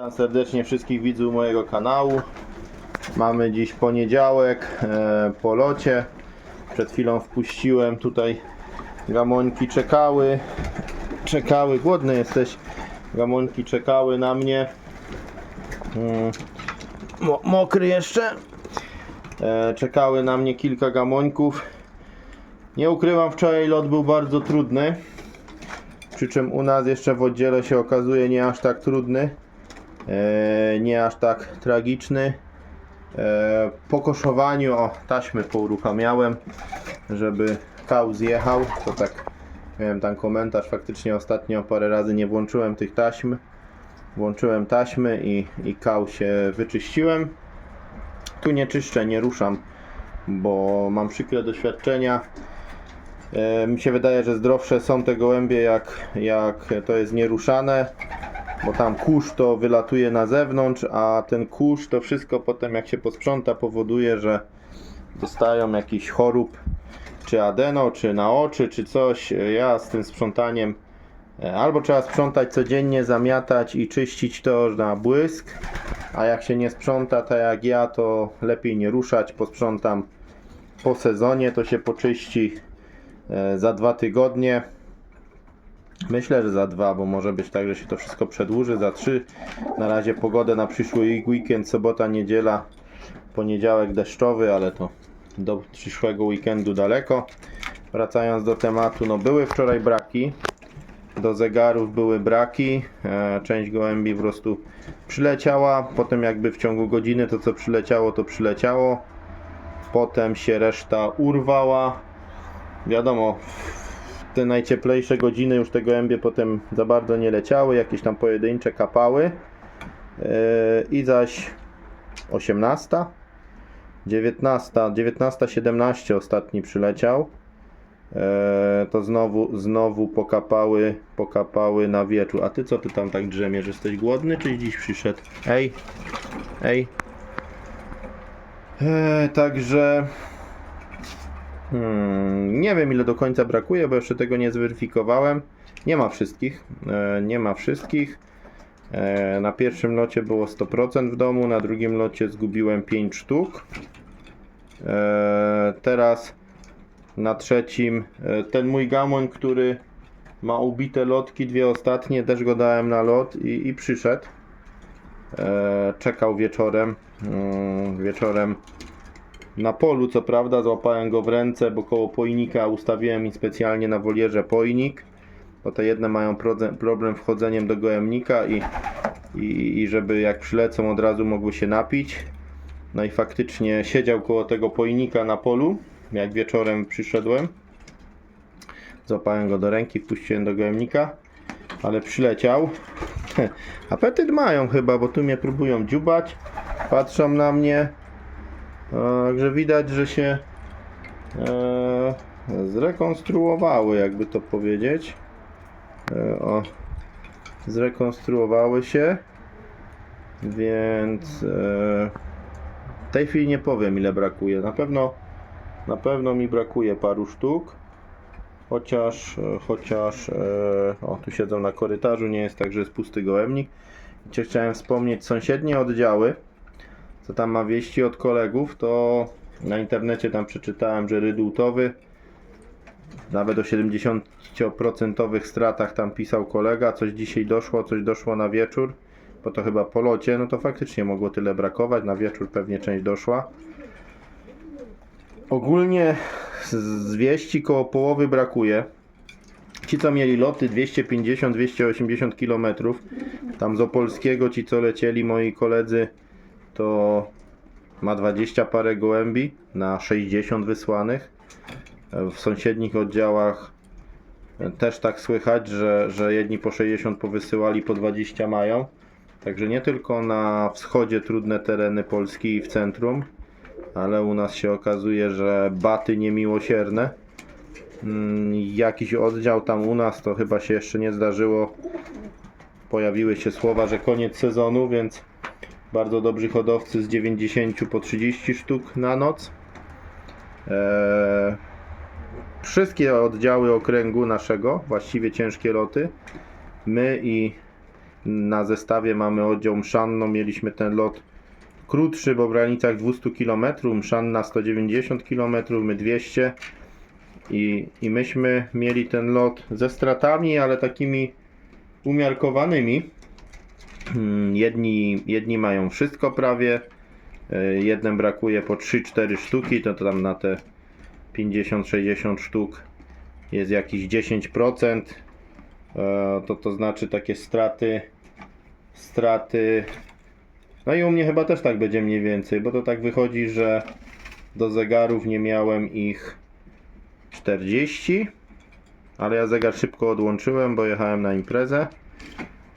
Witam serdecznie wszystkich widzów mojego kanału. Mamy dziś poniedziałek po locie. Przed chwilą wpuściłem tutaj gamońki, czekały, głodny jesteś. Gamońki czekały na mnie. Mokry jeszcze. Czekały na mnie kilka gamońków. Nie ukrywam, wczoraj lot był bardzo trudny. Przy czym u nas jeszcze w oddziale się okazuje nie aż tak trudny, nie aż tak tragiczny. Po koszowaniu taśmy pouruchamiałem, żeby kał zjechał. To tak miałem tam komentarz, faktycznie ostatnio parę razy nie włączyłem tych taśm. Włączyłem taśmy i kał się wyczyściłem. Tu nie czyszczę, nie ruszam, bo mam przykre doświadczenia. Mi się wydaje, że zdrowsze są te gołębie jak to jest nieruszane, bo tam kurz to wylatuje na zewnątrz, a ten kurz to wszystko potem jak się posprząta powoduje, że dostają jakichś chorób, czy adeno, czy na oczy, czy coś. Ja z tym sprzątaniem albo trzeba sprzątać codziennie, zamiatać i czyścić to na błysk, a jak się nie sprząta tak jak ja, to lepiej nie ruszać. Posprzątam po sezonie, to się poczyści za 2 tygodnie. Myślę, że za 2, bo może być tak, że się to wszystko przedłuży, za 3. Na razie pogodę na przyszły weekend, sobota, niedziela, poniedziałek deszczowy, ale to do przyszłego weekendu daleko. Wracając do tematu, no były wczoraj braki. Do zegarów były braki. Część gołębi po prostu przyleciała. Potem jakby w ciągu godziny to co przyleciało, to przyleciało. Potem się reszta urwała. Wiadomo, w te najcieplejsze godziny już te gołębie potem za bardzo nie leciały, jakieś tam pojedyncze kapały. I zaś 18, 19, 17 ostatni przyleciał. To znowu pokapały na wieczór. A ty co ty tam tak drzemiesz? Jesteś głodny czy dziś przyszedł? Ej. Także nie wiem ile do końca brakuje, bo jeszcze tego nie zweryfikowałem. Nie ma wszystkich. Na pierwszym locie było 100% w domu, na drugim locie zgubiłem 5 sztuk. Teraz na trzecim ten mój gamoń, który ma ubite lotki, 2 ostatnie, też go dałem na lot i przyszedł. Czekał wieczorem. Na polu, co prawda, złapałem go w ręce, bo koło pojnika ustawiłem mi specjalnie na wolierze pojnik, bo te jedne mają problem wchodzeniem do gołębnika i żeby jak przylecą od razu mogły się napić. No i faktycznie siedział koło tego pojnika na polu, jak wieczorem przyszedłem. Złapałem go do ręki, wpuściłem do gołębnika, ale przyleciał. Apetyt mają chyba, bo tu mnie próbują dziubać, patrzą na mnie. Także widać, że się zrekonstruowały, jakby to powiedzieć. Zrekonstruowały się, więc w tej chwili nie powiem ile brakuje. Na pewno mi brakuje paru sztuk. Chociaż tu siedzą na korytarzu, nie jest tak, że jest pusty gołębnik. I chciałem wspomnieć sąsiednie oddziały. Co tam ma wieści od kolegów, to na internecie tam przeczytałem, że rydultowy nawet o 70% stratach tam pisał kolega, coś dzisiaj doszło, coś doszło na wieczór, bo to chyba po locie, no to faktycznie mogło tyle brakować, na wieczór pewnie część doszła. Ogólnie z wieści koło połowy brakuje. Ci co mieli loty 250-280 km, tam z Opolskiego ci co lecieli, moi koledzy, to ma 20 parę gołębi na 60 wysłanych. W sąsiednich oddziałach też tak słychać, że jedni po 60 powysyłali, po 20 mają. Także nie tylko na wschodzie trudne tereny Polski i w centrum, ale u nas się okazuje, że baty niemiłosierne. Jakiś oddział tam u nas to chyba się jeszcze nie zdarzyło. Pojawiły się słowa, że koniec sezonu, więc bardzo dobrzy hodowcy z 90 po 30 sztuk na noc. Wszystkie oddziały okręgu naszego, właściwie ciężkie loty, my i na zestawie mamy oddział Mszanno, mieliśmy ten lot krótszy, bo w granicach 200 km, Mszanna 190 km, my 200 i myśmy mieli ten lot ze stratami, ale takimi umiarkowanymi. Jedni mają wszystko prawie, jednym brakuje po 3-4 sztuki, to tam na te 50-60 sztuk jest jakieś 10%, to znaczy takie straty, no i u mnie chyba też tak będzie mniej więcej, bo to tak wychodzi, że do zegarów nie miałem ich 40, ale ja zegar szybko odłączyłem, bo jechałem na imprezę,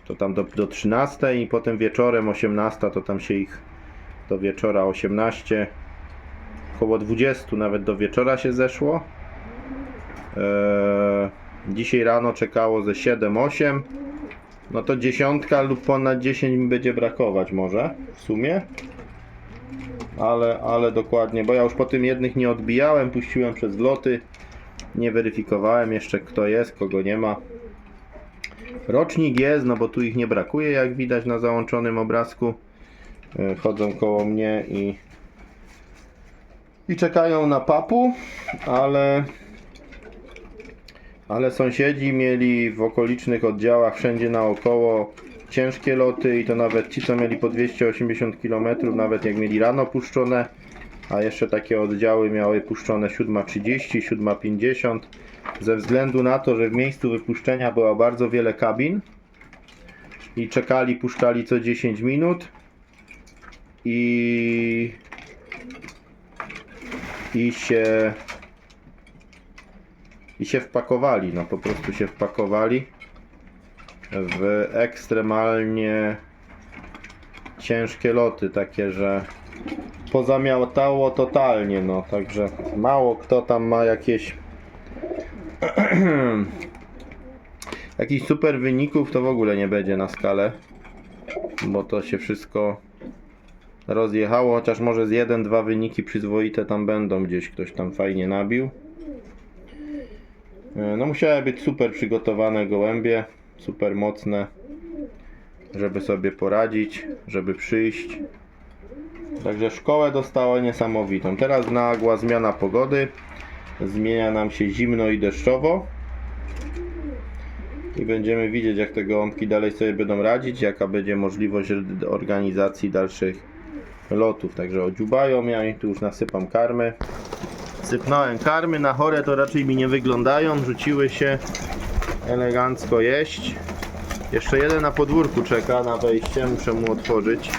to tam do 13 i potem wieczorem 18, to tam się ich do wieczora 18, około 20 nawet do wieczora się zeszło. Dzisiaj rano czekało ze 7-8, no to 10 lub ponad 10 mi będzie brakować może w sumie, ale dokładnie, bo ja już po tym jednych nie odbijałem, puściłem przez loty, nie weryfikowałem jeszcze kto jest, kogo nie ma. Rocznik jest, no bo tu ich nie brakuje, jak widać na załączonym obrazku. Chodzą koło mnie i czekają na papu, ale sąsiedzi mieli w okolicznych oddziałach wszędzie naokoło ciężkie loty i to nawet ci, co mieli po 280 km, nawet jak mieli rano puszczone, a jeszcze takie oddziały miały puszczone 7:30, 7:50, ze względu na to, że w miejscu wypuszczenia było bardzo wiele kabin i puszczali co 10 minut i się wpakowali, no po prostu się wpakowali w ekstremalnie ciężkie loty, takie, że pozamiatało totalnie, no także mało kto tam ma jakichś super wyników, to w ogóle nie będzie na skalę, bo to się wszystko rozjechało, chociaż może z 1-2 wyniki przyzwoite tam będą, gdzieś ktoś tam fajnie nabił. No musiały być super przygotowane gołębie, super mocne, żeby sobie poradzić, żeby przyjść. Także szkołę dostała niesamowitą. Teraz nagła zmiana pogody, zmienia nam się zimno i deszczowo i będziemy widzieć, jak te gołąbki dalej sobie będą radzić, jaka będzie możliwość organizacji dalszych lotów. Także odziubają, ja im tu już nasypam karmy. Sypnąłem karmy, na chore to raczej mi nie wyglądają, rzuciły się elegancko jeść. Jeszcze jeden na podwórku czeka na wejście, muszę mu otworzyć.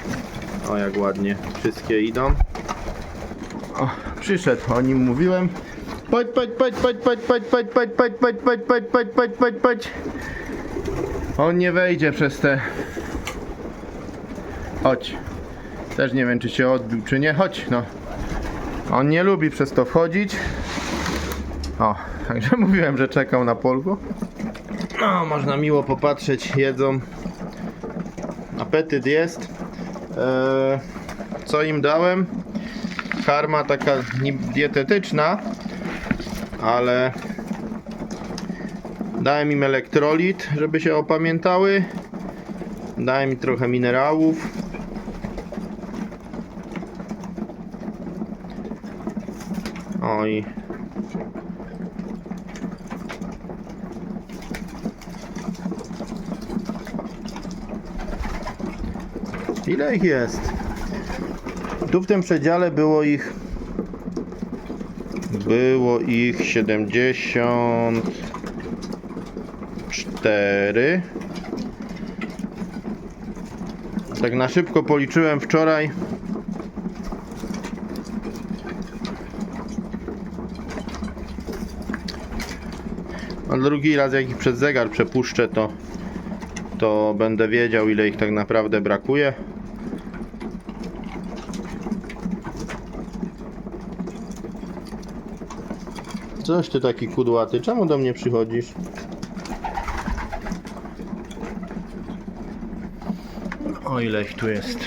O, jak ładnie wszystkie idą. O, przyszedł, o nim mówiłem. Chodź. On nie wejdzie przez te... Chodź. Też nie wiem, czy się odbił, czy nie. Chodź, no. On nie lubi przez to wchodzić. O, także mówiłem, że czekał na polku. No, można miło popatrzeć, jedzą. Apetyt jest. Co im dałem? Karma taka dietetyczna, ale dałem im elektrolit, żeby się opamiętały. Dałem im trochę minerałów. Oj. Ile ich jest? Tu w tym przedziale było ich 74. Tak na szybko policzyłem wczoraj. A drugi raz jak ich przez zegar przepuszczę, to będę wiedział, ile ich tak naprawdę brakuje. Coś ty taki kudłaty, czemu do mnie przychodzisz? O, ile ich tu jest?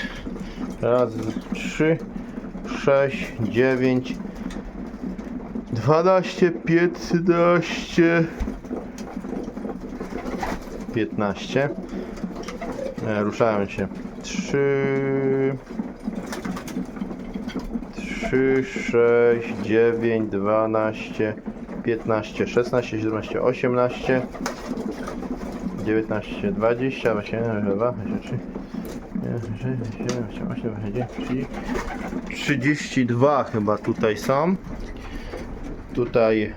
Raz, 3, 6, 9, 12, 15, 15. Ruszałem się. 3, 6, 9, 12, 15, 16, 17, 18, 19, 20, 21, 22, 23, 32 chyba tutaj są. Tutaj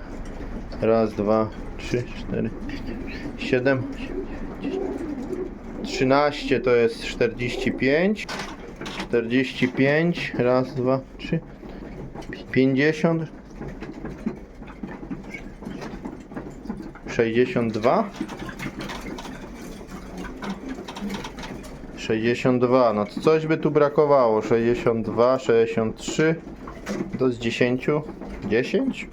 raz, dwa, 3, 4, 7, 13 to jest 45. 45, raz, dwa, 3, 50, 62, 62, no to coś by tu brakowało, 62, 63, to z 10, 10?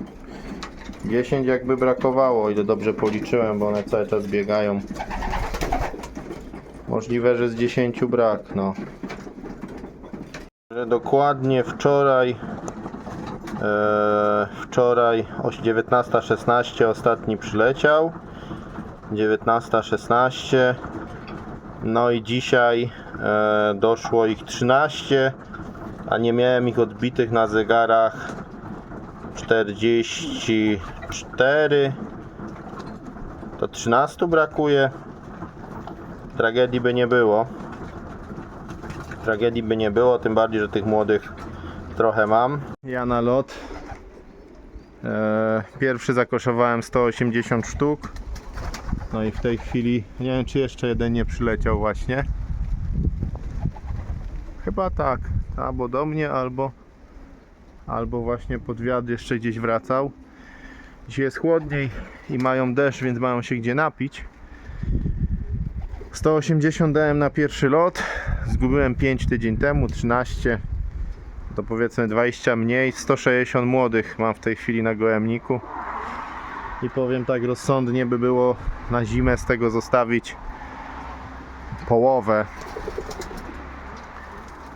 10 jakby brakowało, o ile dobrze policzyłem, bo one cały czas biegają. Możliwe, że z 10 brak, no. Dokładnie wczoraj o 19:16 ostatni przyleciał. 19:16. No i dzisiaj doszło ich 13, a nie miałem ich odbitych na zegarach 44. To 13 brakuje. Tragedii by nie było. Tragedii by nie było, tym bardziej, że tych młodych trochę mam. Ja na lot. Pierwszy zakoszowałem 180 sztuk. No i w tej chwili nie wiem, czy jeszcze jeden nie przyleciał właśnie. Chyba tak. Albo do mnie, albo właśnie pod wiatr jeszcze gdzieś wracał. Dzisiaj jest chłodniej i mają deszcz, więc mają się gdzie napić. 180 dałem na pierwszy lot. Zgubiłem 5 tydzień temu, 13. To powiedzmy 20 mniej. 160 młodych mam w tej chwili na gołębniku. I powiem tak, rozsądnie by było na zimę z tego zostawić połowę.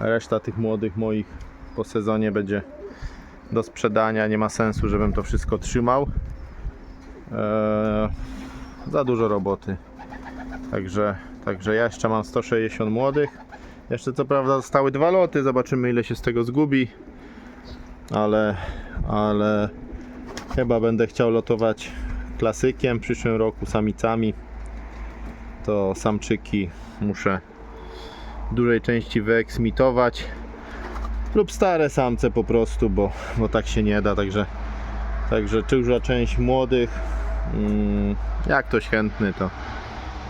Reszta tych młodych moich po sezonie będzie do sprzedania. Nie ma sensu, żebym to wszystko trzymał. Za dużo roboty. Także ja jeszcze mam 160 młodych. Jeszcze co prawda zostały 2 loty. Zobaczymy, ile się z tego zgubi. Ale chyba będę chciał lotować klasykiem w przyszłym roku, samicami. To samczyki muszę w dużej części wyeksmitować. Lub stare samce po prostu, bo tak się nie da. Także duża część młodych. Jak ktoś chętny,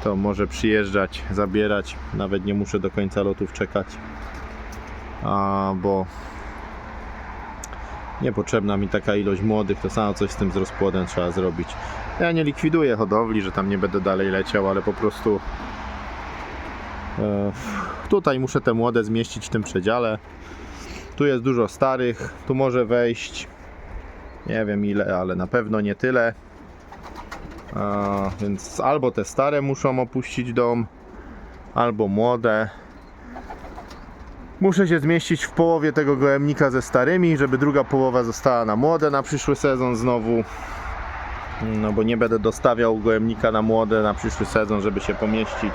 to może przyjeżdżać, zabierać. Nawet nie muszę do końca lotów czekać. Bo niepotrzebna mi taka ilość młodych, to samo coś z tym z rozpłodem trzeba zrobić. Ja nie likwiduję hodowli, że tam nie będę dalej leciał, ale po prostu tutaj muszę te młode zmieścić w tym przedziale. Tu jest dużo starych, tu może wejść nie wiem ile, ale na pewno nie tyle. Więc albo te stare muszą opuścić dom, albo młode. Muszę się zmieścić w połowie tego gołębnika ze starymi, żeby druga połowa została na młode na przyszły sezon znowu. No bo nie będę dostawiał gołębnika na młode na przyszły sezon, żeby się pomieścić.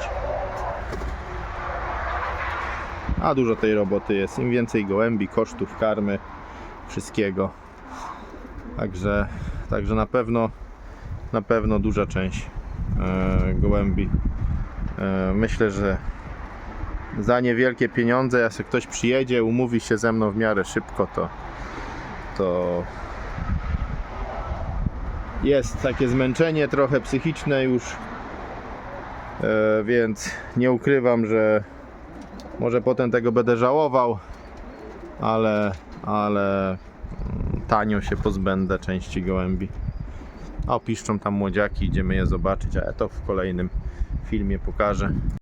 A dużo tej roboty jest. Im więcej gołębi, kosztów, karmy, wszystkiego. Także na pewno duża część gołębi. Myślę, że za niewielkie pieniądze, jak ktoś przyjedzie, umówi się ze mną w miarę szybko, to jest takie zmęczenie trochę psychiczne już, więc nie ukrywam, że może potem tego będę żałował, ale tanio się pozbędę części gołębi. O, piszczą tam młodziaki, idziemy je zobaczyć, a ja to w kolejnym filmie pokażę.